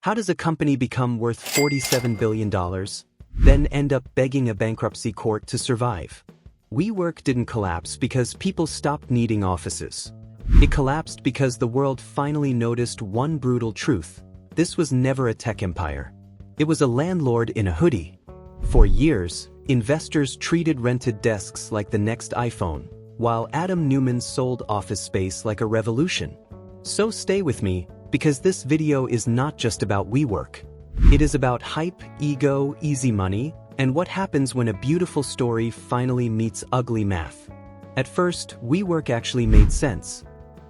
How does a company become worth $47 billion, then end up begging a bankruptcy court to survive? WeWork didn't collapse because people stopped needing offices. It collapsed because the world finally noticed one brutal truth. This was never a tech empire. It was a landlord in a hoodie. For years, investors treated rented desks like the next iPhone, while Neumann sold office space like a revolution. So stay with me, because this video is not just about WeWork. It is about hype, ego, easy money, and what happens when a beautiful story finally meets ugly math. At first, WeWork actually made sense.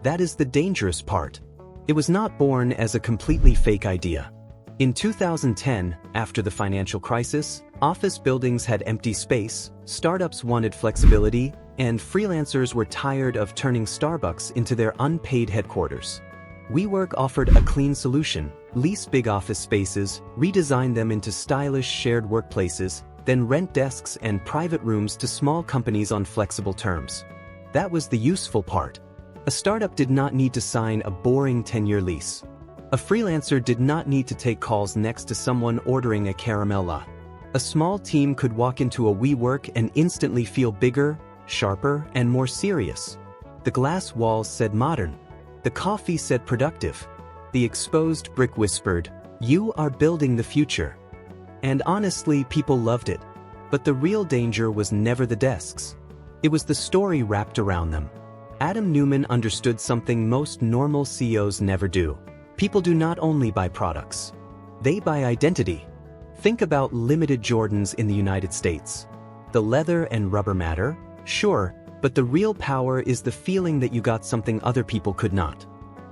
That is the dangerous part. It was not born as a completely fake idea. In 2010, after the financial crisis, office buildings had empty space, startups wanted flexibility, and freelancers were tired of turning Starbucks into their unpaid headquarters. WeWork offered a clean solution: lease big office spaces, redesign them into stylish shared workplaces, then rent desks and private rooms to small companies on flexible terms. That was the useful part. A startup did not need to sign a boring 10-year lease. A freelancer did not need to take calls next to someone ordering a caramel latte. A small team could walk into a WeWork and instantly feel bigger, sharper, and more serious. The glass walls said modern. The coffee said productive. The exposed brick whispered, "You are building the future." And honestly, people loved it. But the real danger was never the desks. It was the story wrapped around them. Neumann understood something most normal CEOs never do. People do not only buy products. They buy identity. Think about limited Jordans in the United States. The leather and rubber matter, sure, but the real power is the feeling that you got something other people could not.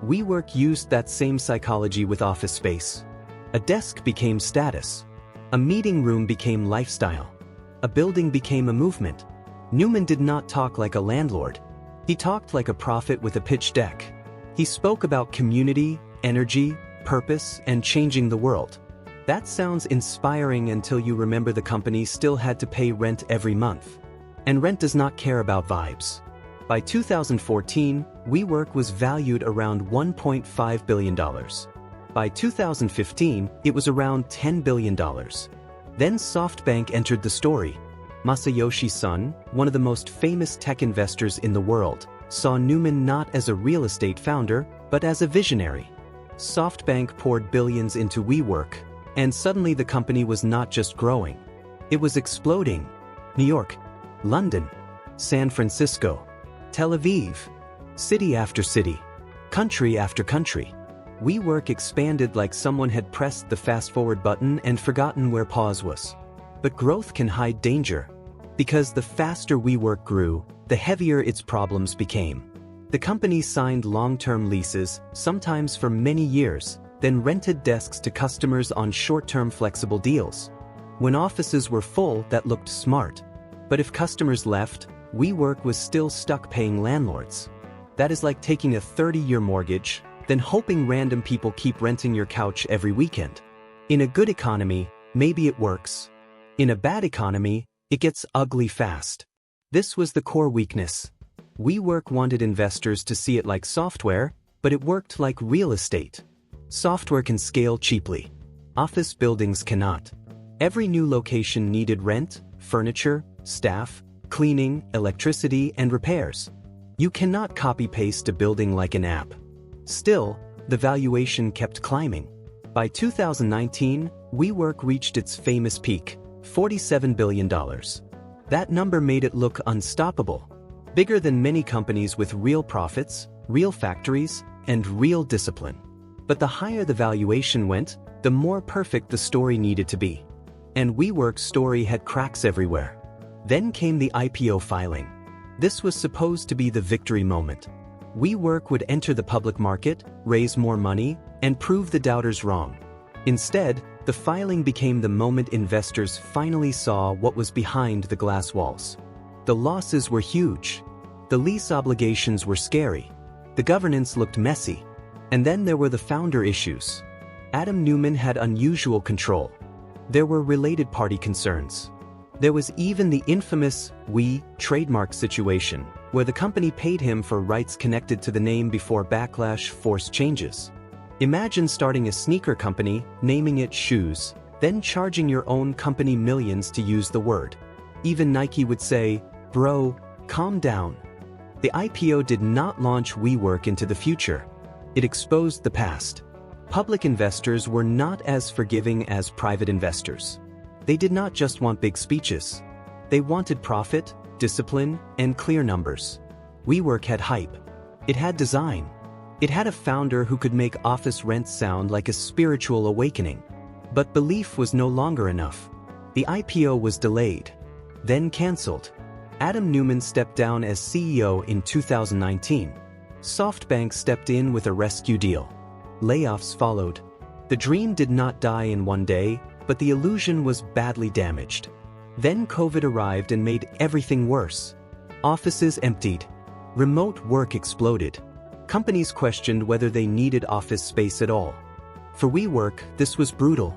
WeWork used that same psychology with office space. A desk became status. A meeting room became lifestyle. A building became a movement. Neumann did not talk like a landlord. He talked like a prophet with a pitch deck. He spoke about community, energy, purpose, and changing the world. That sounds inspiring until you remember the company still had to pay rent every month. And rent does not care about vibes. By 2014, WeWork was valued around $1.5 billion. By 2015, it was around $10 billion. Then SoftBank entered the story. Masayoshi Son, one of the most famous tech investors in the world, saw Neumann not as a real estate founder, but as a visionary. SoftBank poured billions into WeWork, and suddenly the company was not just growing. It was exploding. New York, London, San Francisco, Tel Aviv, city after city, country after country. WeWork expanded like someone had pressed the fast-forward button and forgotten where pause was. But growth can hide danger. Because the faster WeWork grew, the heavier its problems became. The company signed long-term leases, sometimes for many years, then rented desks to customers on short-term flexible deals. When offices were full, that looked smart. But if customers left, WeWork was still stuck paying landlords. That is like taking a 30-year mortgage, then hoping random people keep renting your couch every weekend. In a good economy, maybe it works. In a bad economy, it gets ugly fast. This was the core weakness. WeWork wanted investors to see it like software, but it worked like real estate. Software can scale cheaply. Office buildings cannot. Every new location needed rent, furniture, staff, cleaning, electricity, and repairs. You cannot copy-paste a building like an app. Still, the valuation kept climbing. By 2019, WeWork reached its famous peak, $47 billion. That number made it look unstoppable. Bigger than many companies with real profits, real factories, and real discipline. But the higher the valuation went, the more perfect the story needed to be. And WeWork's story had cracks everywhere. Then came the IPO filing. This was supposed to be the victory moment. WeWork would enter the public market, raise more money, and prove the doubters wrong. Instead, the filing became the moment investors finally saw what was behind the glass walls. The losses were huge. The lease obligations were scary. The governance looked messy. And then there were the founder issues. Neumann had unusual control. There were related party concerns. There was even the infamous "we" trademark situation, where the company paid him for rights connected to the name before backlash forced changes. Imagine starting a sneaker company, naming it Shoes, then charging your own company millions to use the word. Even Nike would say, "Bro, calm down." The IPO did not launch WeWork into the future. It exposed the past. Public investors were not as forgiving as private investors. They did not just want big speeches. They wanted profit, discipline, and clear numbers. WeWork had hype. It had design. It had a founder who could make office rent sound like a spiritual awakening. But belief was no longer enough. The IPO was delayed, then canceled. Adam Neumann stepped down as CEO in 2019. SoftBank stepped in with a rescue deal. Layoffs followed. The dream did not die in one day, but the illusion was badly damaged. Then COVID arrived and made everything worse. Offices emptied. Remote work exploded. Companies questioned whether they needed office space at all. For WeWork, this was brutal.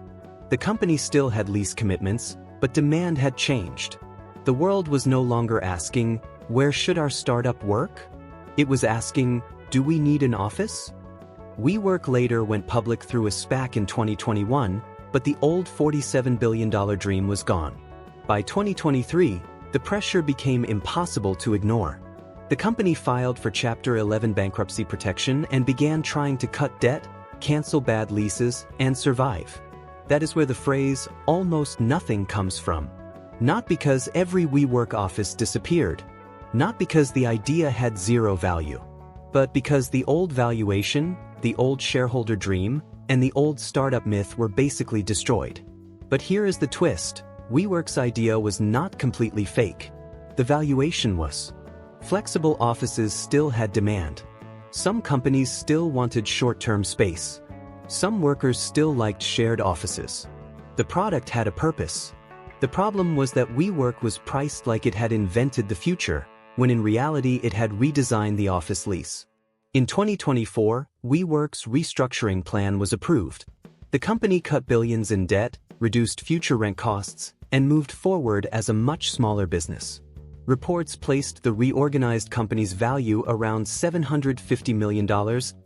The company still had lease commitments, but demand had changed. The world was no longer asking, "Where should our startup work?" It was asking, "Do we need an office?" WeWork later went public through a SPAC in 2021, but the old $47 billion dream was gone. By 2023, the pressure became impossible to ignore. The company filed for Chapter 11 bankruptcy protection and began trying to cut debt, cancel bad leases, and survive. That is where the phrase, "almost nothing," comes from. Not because every WeWork office disappeared, not because the idea had zero value, but because the old valuation, the old shareholder dream, and the old startup myth were basically destroyed. But here is the twist: WeWork's idea was not completely fake. The valuation was. Flexible offices still had demand. Some companies still wanted short-term space. Some workers still liked shared offices. The product had a purpose. The problem was that WeWork was priced like it had invented the future, when in reality it had redesigned the office lease. In 2024, WeWork's restructuring plan was approved. The company cut billions in debt, reduced future rent costs, and moved forward as a much smaller business. Reports placed the reorganized company's value around $750 million,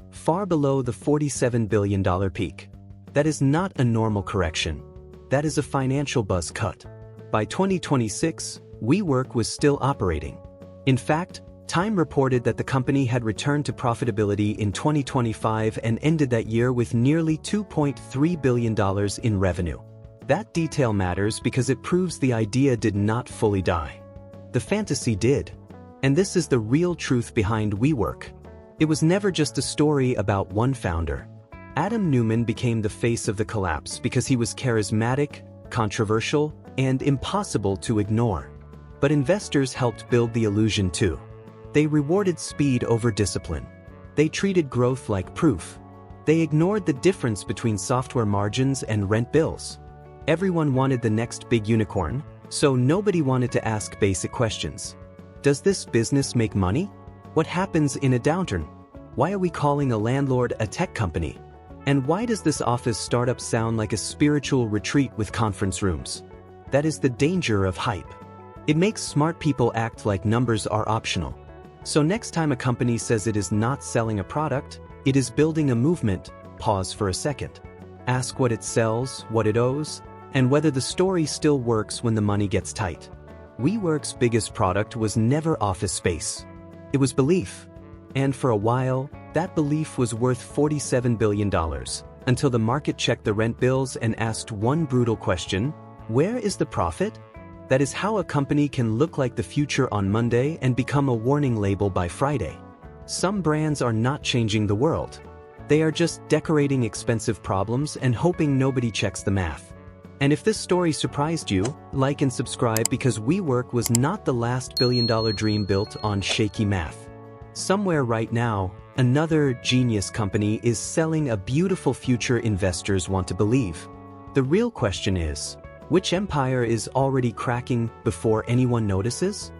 far below the $47 billion peak. That is not a normal correction. That is a financial buzz cut. By 2026, WeWork was still operating. In fact, Time reported that the company had returned to profitability in 2025 and ended that year with nearly $2.3 billion in revenue. That detail matters because it proves the idea did not fully die. The fantasy did. And this is the real truth behind WeWork. It was never just a story about one founder. Adam Neumann became the face of the collapse because he was charismatic, controversial, and impossible to ignore. But investors helped build the illusion too. They rewarded speed over discipline. They treated growth like proof. They ignored the difference between software margins and rent bills. Everyone wanted the next big unicorn, so nobody wanted to ask basic questions. Does this business make money? What happens in a downturn? Why are we calling a landlord a tech company? And why does this office startup sound like a spiritual retreat with conference rooms? That is the danger of hype. It makes smart people act like numbers are optional. So next time a company says it is not selling a product, it is building a movement, pause for a second. Ask what it sells, what it owes, and whether the story still works when the money gets tight. WeWork's biggest product was never office space. It was belief. And for a while, that belief was worth $47 billion, until the market checked the rent bills and asked one brutal question: where is the profit? That is how a company can look like the future on Monday and become a warning label by Friday. Some brands are not changing the world. They are just decorating expensive problems and hoping nobody checks the math. And if this story surprised you, like and subscribe, because WeWork was not the last billion-dollar dream built on shaky math. Somewhere right now, another genius company is selling a beautiful future investors want to believe. The real question is, which empire is already cracking before anyone notices?